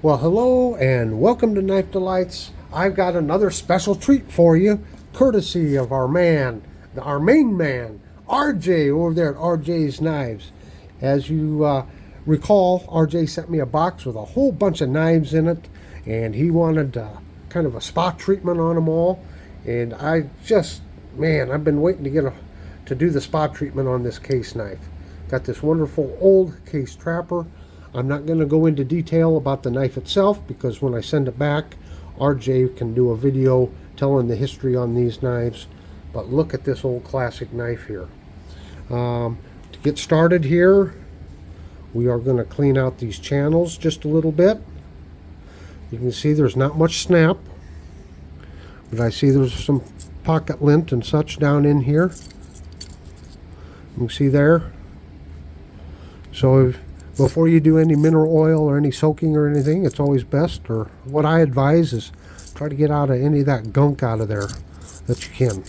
Well, hello and welcome to Knife Delights. I've got another special treat for you, courtesy of our main man, RJ, over there at RJ's Knives. As you recall, RJ sent me a box with a whole bunch of knives in it, and he wanted kind of a spot treatment on them all. And I've been waiting to do the spot treatment on this case knife. Got this wonderful old case trapper. I'm not going to go into detail about the knife itself because when I send it back, RJ can do a video telling the history on these knives. But look at this old classic knife here. To get started here, we are going to clean out these channels just a little bit. You can see there's not much snap, but I see there's some pocket lint and such down in here. You can see there. So before you do any mineral oil or any soaking or anything, it's always best, or what I advise is try to get out of any of that gunk out of there that you can.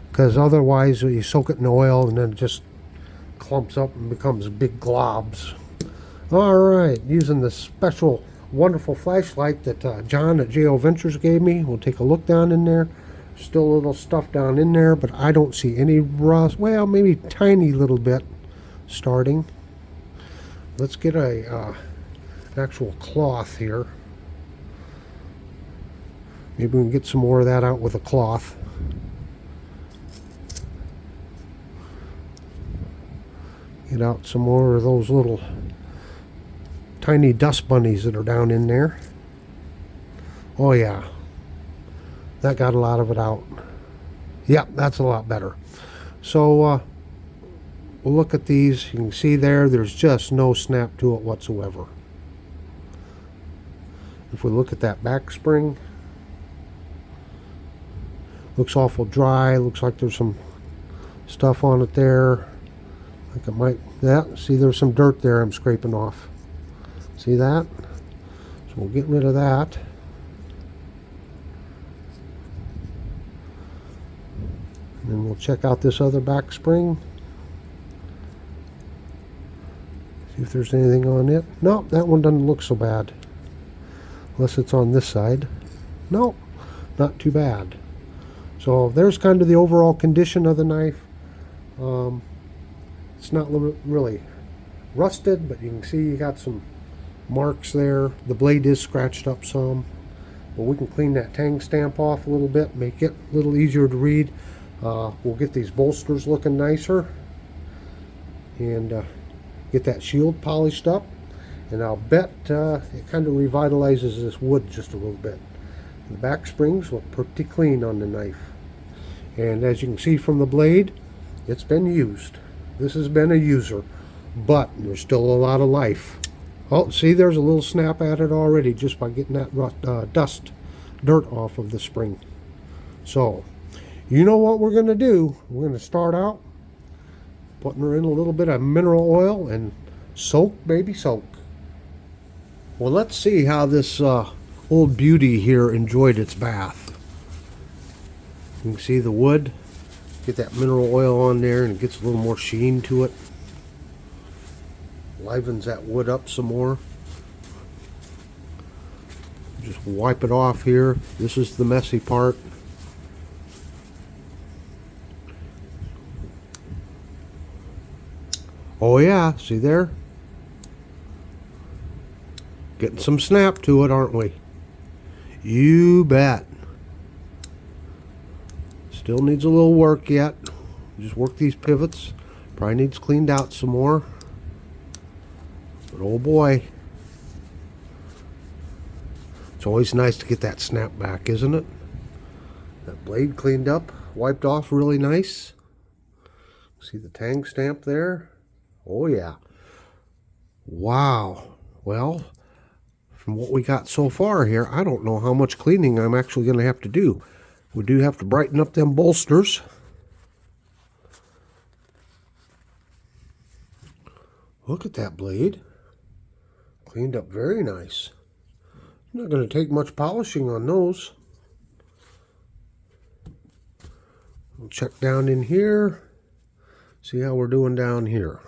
Because otherwise you soak it in oil and then it just clumps up and becomes big globs. Alright, using the special wonderful flashlight that John at JO Ventures gave me, we'll take a look down in there. Still a little stuff down in there, but I don't see any rust. Well, maybe tiny little bit starting. Let's get an actual cloth here. Maybe we can get some more of that out with a cloth. Get out some more of those little tiny dust bunnies that are down in there. Oh yeah, that got a lot of it out. Yep, that's a lot better. So we'll look at these. You can see there's just no snap to it whatsoever. If we look at that back spring, looks awful dry. Looks like there's some stuff on it there. Like it might, yeah, see there's some dirt there I'm scraping off. See that? So we'll get rid of that. And then we'll check out this other back spring. See if there's anything on it. No, that one doesn't look so bad. Unless it's on this side. No, not too bad. So there's kind of the overall condition of the knife. It's not really rusted, but you can see you got some marks there. The blade is scratched up some, but we can clean that tang stamp off a little bit, make it a little easier to read. We'll get these bolsters looking nicer and get that shield polished up, and I'll bet it kind of revitalizes this wood just a little bit. The back springs look pretty clean on the knife, and as you can see from the blade, it's been used. This has been a user, but there's still a lot of life. Oh, see, there's a little snap at it already just by getting that dirt off of the spring. So you know what we're going to do. We're going to start out putting her in a little bit of mineral oil and soak, baby, soak. Well, let's see how this old beauty here enjoyed its bath. You can see the wood. Get that mineral oil on there and it gets a little more sheen to it. Livens that wood up some more. Just wipe it off here. This is the messy part. Oh yeah, see there? Getting some snap to it, aren't we? You bet. Still needs a little work yet. Just work these pivots. Probably needs cleaned out some more. But oh boy. It's always nice to get that snap back, isn't it? That blade cleaned up, wiped off really nice. See the tang stamp there? Oh yeah. Wow. Well, from what we got so far here, I don't know how much cleaning I'm actually going to have to do. We do have to brighten up them bolsters. Look at that blade. Cleaned up very nice. Not going to take much polishing on those. We'll check down in here. See how we're doing down here.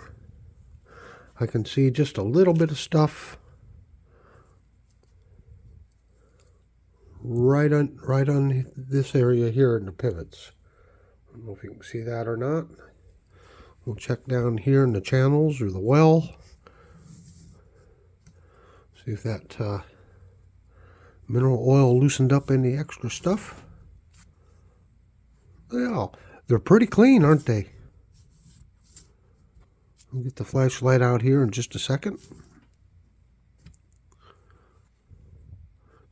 I can see just a little bit of stuff right on this area here in the pivots. I don't know if you can see that or not. We'll check down here in the channels or the well. See if that mineral oil loosened up any extra stuff. Yeah, they're pretty clean, aren't they? I'll get the flashlight out here in just a second.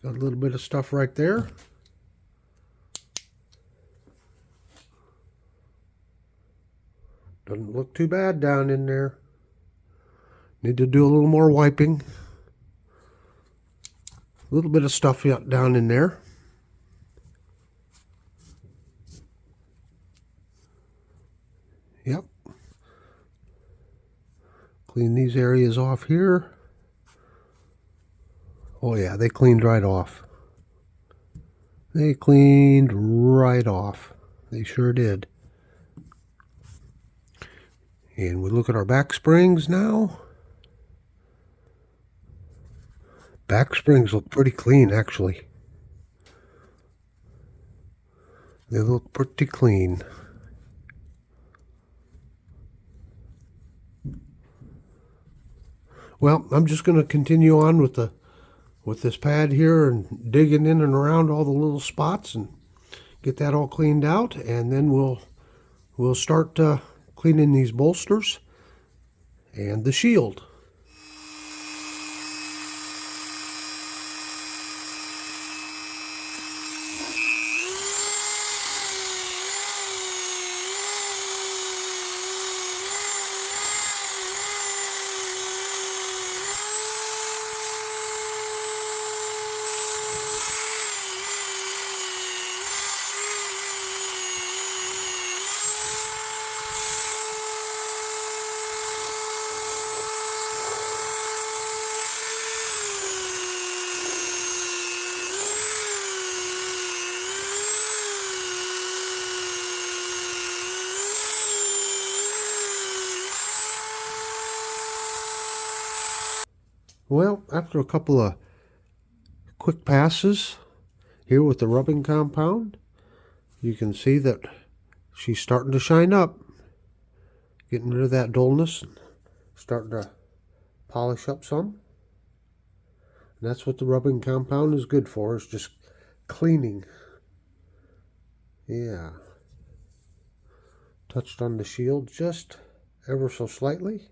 Got a little bit of stuff right there. Doesn't look too bad down in there. Need to do a little more wiping. A little bit of stuff down in there. Yep. Clean these areas off here. Oh yeah, they cleaned right off. They cleaned right off. They sure did. And we look at our back springs now. Back springs look pretty clean, actually. They look pretty clean. Well, I'm just going to continue on with this pad here and digging in and around all the little spots and get that all cleaned out, and then we'll start cleaning these bolsters and the shield. Well, after a couple of quick passes here with the rubbing compound, you can see that she's starting to shine up, getting rid of that dullness, starting to polish up some. And that's what the rubbing compound is good for, is just cleaning. Yeah. Touched on the shield just ever so slightly.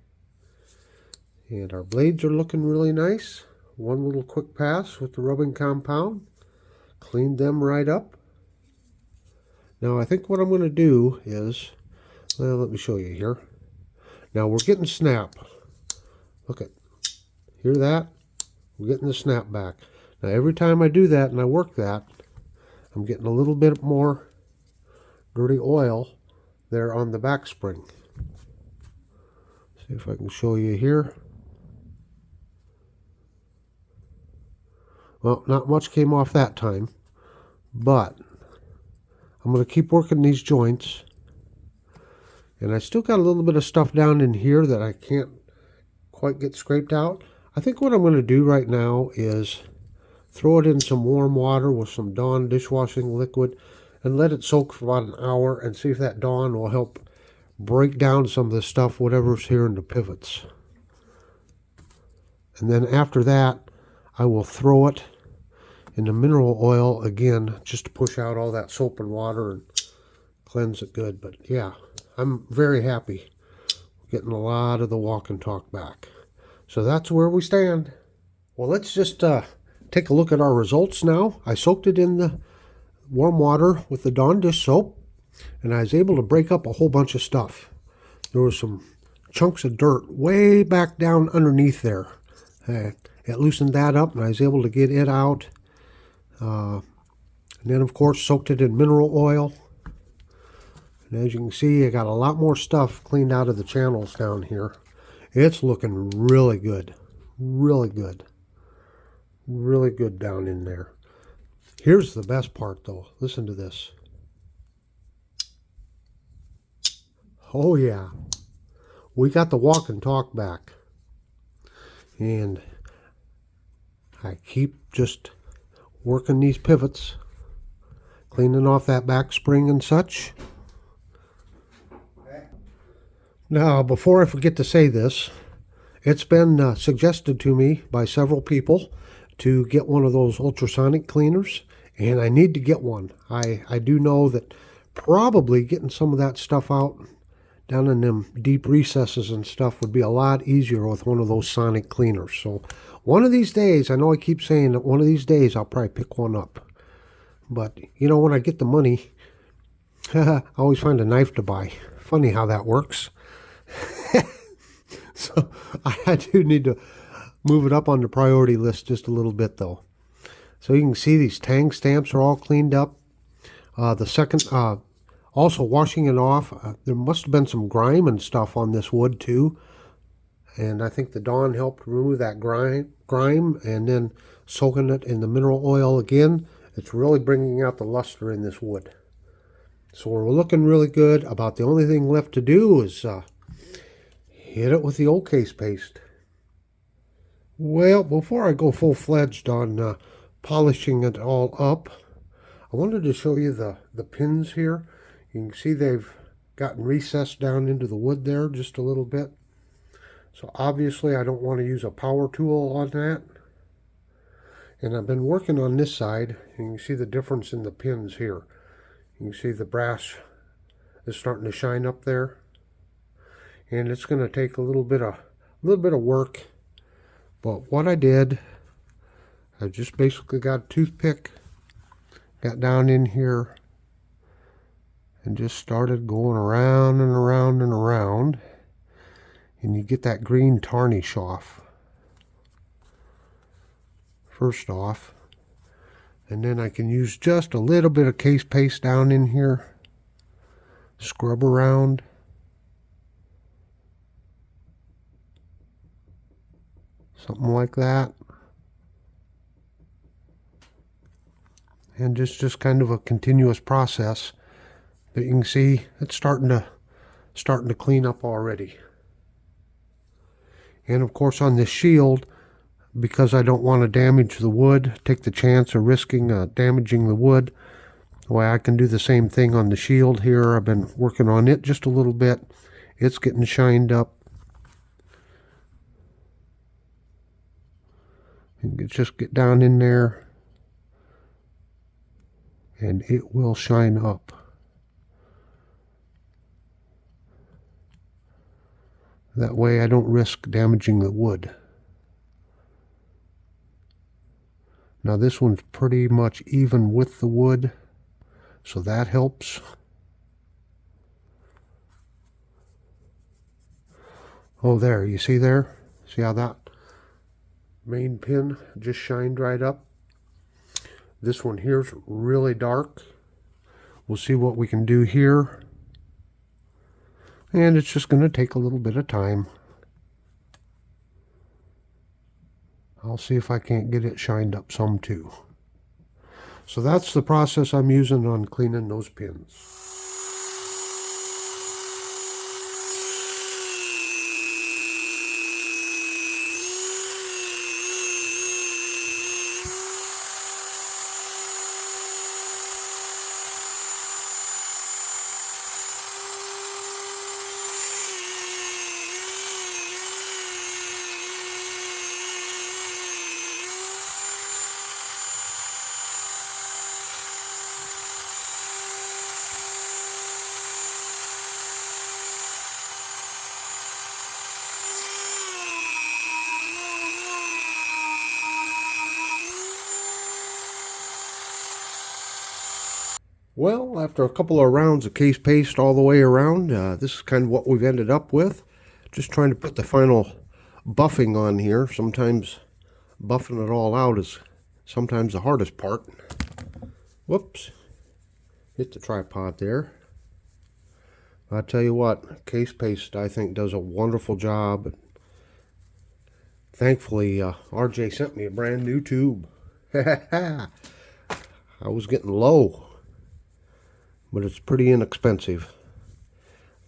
And our blades are looking really nice. One little quick pass with the rubbing compound. Cleaned them right up. Now I think what I'm going to do is, well, let me show you here. Now we're getting snap. Look at, hear that? We're getting the snap back. Now every time I do that and I work that, I'm getting a little bit more dirty oil there on the back spring. See if I can show you here. Well, not much came off that time, but I'm going to keep working these joints. And I still got a little bit of stuff down in here that I can't quite get scraped out. I think what I'm going to do right now is throw it in some warm water with some Dawn dishwashing liquid and let it soak for about an hour and see if that Dawn will help break down some of the stuff, whatever's here in the pivots. And then after that, I will throw it in the mineral oil again just to push out all that soap and water and cleanse it good. But yeah, I'm very happy getting a lot of the walk and talk back. So that's where we stand. Well, let's just take a look at our results now. I soaked it in the warm water with the Dawn dish soap, and I was able to break up a whole bunch of stuff. There was some chunks of dirt way back down underneath there. It loosened that up, and I was able to get it out. And then, of course, soaked it in mineral oil. And as you can see, I got a lot more stuff cleaned out of the channels down here. It's looking really good. Really good. Really good down in there. Here's the best part, though. Listen to this. Oh, yeah. We got the walk and talk back. And I keep just working these pivots, cleaning off that back spring and such. Now, before I forget to say this, it's been suggested to me by several people to get one of those ultrasonic cleaners, and I need to get one. I do know that probably getting some of that stuff out down in them deep recesses and stuff would be a lot easier with one of those sonic cleaners. So one of these days, I know I keep saying that one of these days I'll probably pick one up. But, you know, when I get the money, I always find a knife to buy. Funny how that works. So I do need to move it up on the priority list just a little bit, though. So you can see these tang stamps are all cleaned up. The second, also washing it off, there must have been some grime and stuff on this wood too. And I think the Dawn helped remove that grime, and then soaking it in the mineral oil again. It's really bringing out the luster in this wood. So we're looking really good. About the only thing left to do is hit it with the old case paste. Well, before I go full-fledged on polishing it all up, I wanted to show you the pins here. You can see they've gotten recessed down into the wood there just a little bit. So obviously I don't want to use a power tool on that. And I've been working on this side, and you can see the difference in the pins here. You can see the brass is starting to shine up there. And it's going to take a little bit of work. But what I did, I just basically got a toothpick, got down in here, and just started going around and around and around. And you get that green tarnish off. First off. And then I can use just a little bit of case paste down in here. Scrub around. Something like that. And just kind of a continuous process. But you can see it's starting to clean up already. And of course on this shield, because I don't want to damage the wood, take the chance of risking damaging the wood, well, I can do the same thing on the shield here. I've been working on it just a little bit. It's getting shined up. And just get down in there, and it will shine up. That way I don't risk damaging the wood. Now this one's pretty much even with the wood, so that helps. Oh, there, you see there? See how that main pin just shined right up? This one here's really dark. We'll see what we can do here. And it's just going to take a little bit of time. I'll see if I can't get it shined up some too. So that's the process I'm using on cleaning those pins. Well, after a couple of rounds of case paste all the way around, this is kind of what we've ended up with. Just trying to put the final buffing on here. Sometimes buffing it all out is sometimes the hardest part. Whoops. Hit the tripod there. I tell you what, case paste I think does a wonderful job. Thankfully, RJ sent me a brand new tube. I was getting low, but it's pretty inexpensive.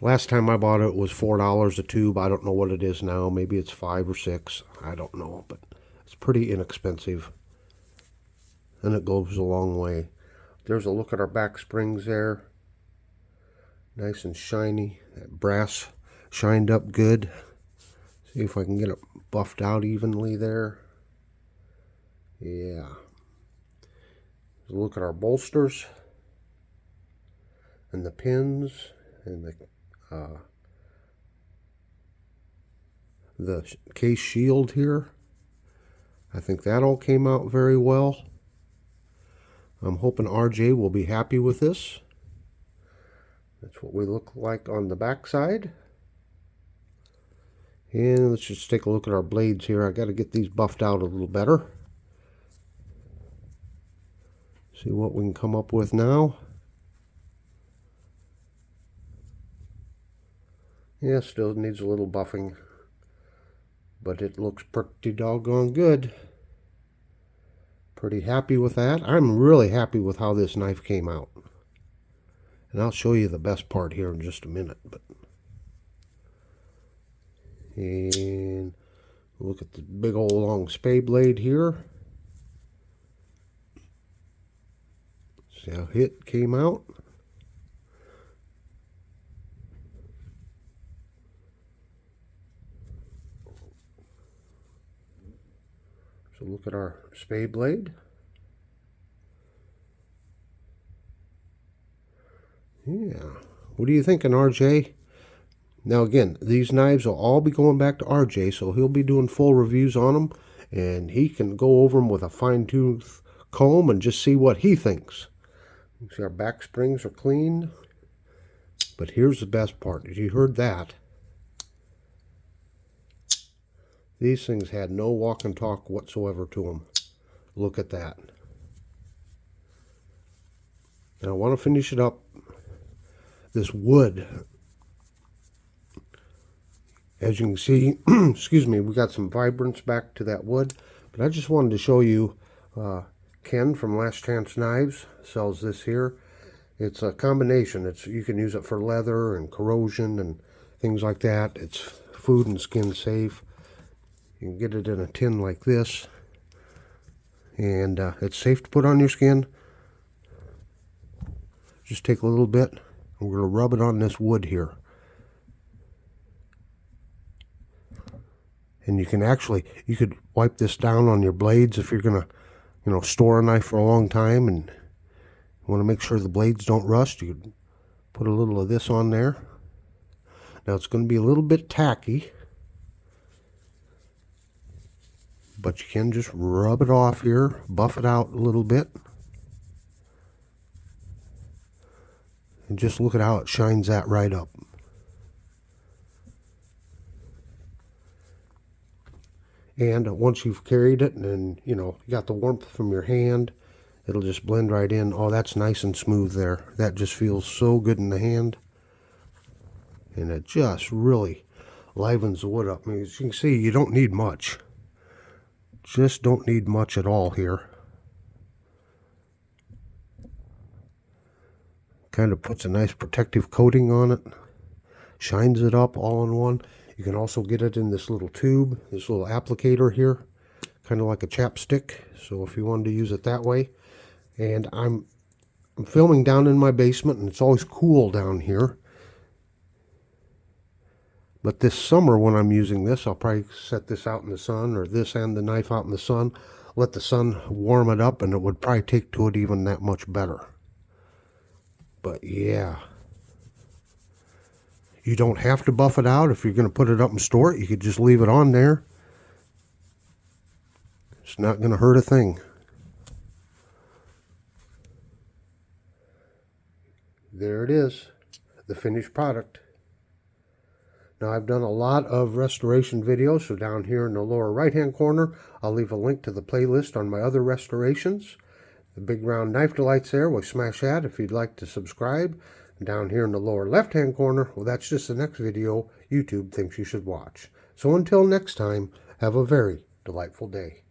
Last time I bought it, it was $4 a tube. I don't know what it is now. Maybe it's 5 or 6. I don't know, but it's pretty inexpensive. And it goes a long way. There's a look at our back springs there. Nice and shiny. That brass shined up good. See if I can get it buffed out evenly there. Yeah. There's a look at our bolsters. And the pins. And the case shield here. I think that all came out very well. I'm hoping RJ will be happy with this. That's what we look like on the back side. And let's just take a look at our blades here. I got to get these buffed out a little better. See what we can come up with now. Yeah, still needs a little buffing, but it looks pretty doggone good. Pretty happy with that. I'm really happy with how this knife came out. And I'll show you the best part here in just a minute. And look at the big old long spade blade here. See how it came out. So look at our spade blade. Yeah. What are you thinking, RJ? Now again, these knives will all be going back to RJ, so he'll be doing full reviews on them, and he can go over them with a fine-tooth comb and just see what he thinks. You see our back springs are clean. But here's the best part. You heard that. These things had no walk and talk whatsoever to them. Look at that. Now I want to finish it up. This wood, as you can see, excuse me, we got some vibrance back to that wood. But I just wanted to show you, Ken from Last Chance Knives sells this here. It's a combination. You can use it for leather and corrosion and things like that. It's food and skin safe. You can get it in a tin like this, and it's safe to put on your skin. Just take a little bit, and we're going to rub it on this wood here. And you can actually, you could wipe this down on your blades if you're going to, store a knife for a long time and you want to make sure the blades don't rust. You could put a little of this on there. Now it's going to be a little bit tacky, but you can just rub it off here, buff it out a little bit. And just look at how it shines that right up. And once you've carried it and you got the warmth from your hand, it'll just blend right in. Oh, that's nice and smooth there. That just feels so good in the hand. And it just really livens the wood up. I mean, as you can see, you don't need much. Just don't need much at all here. Kind of puts a nice protective coating on it. Shines it up all in one. You can also get it in this little tube, this little applicator here. Kind of like a chapstick. So if you wanted to use it that way. And I'm filming down in my basement, and it's always cool down here. But this summer when I'm using this, I'll probably set this out in the sun, or this and the knife out in the sun. Let the sun warm it up, and it would probably take to it even that much better. But yeah. You don't have to buff it out. If you're going to put it up and store it, you could just leave it on there. It's not going to hurt a thing. There it is, the finished product. Now I've done a lot of restoration videos, so down here in the lower right hand corner, I'll leave a link to the playlist on my other restorations. The big round knife delights there, well, smash that if you'd like to subscribe. And down here in the lower left hand corner, well, that's just the next video YouTube thinks you should watch. So until next time, have a very delightful day.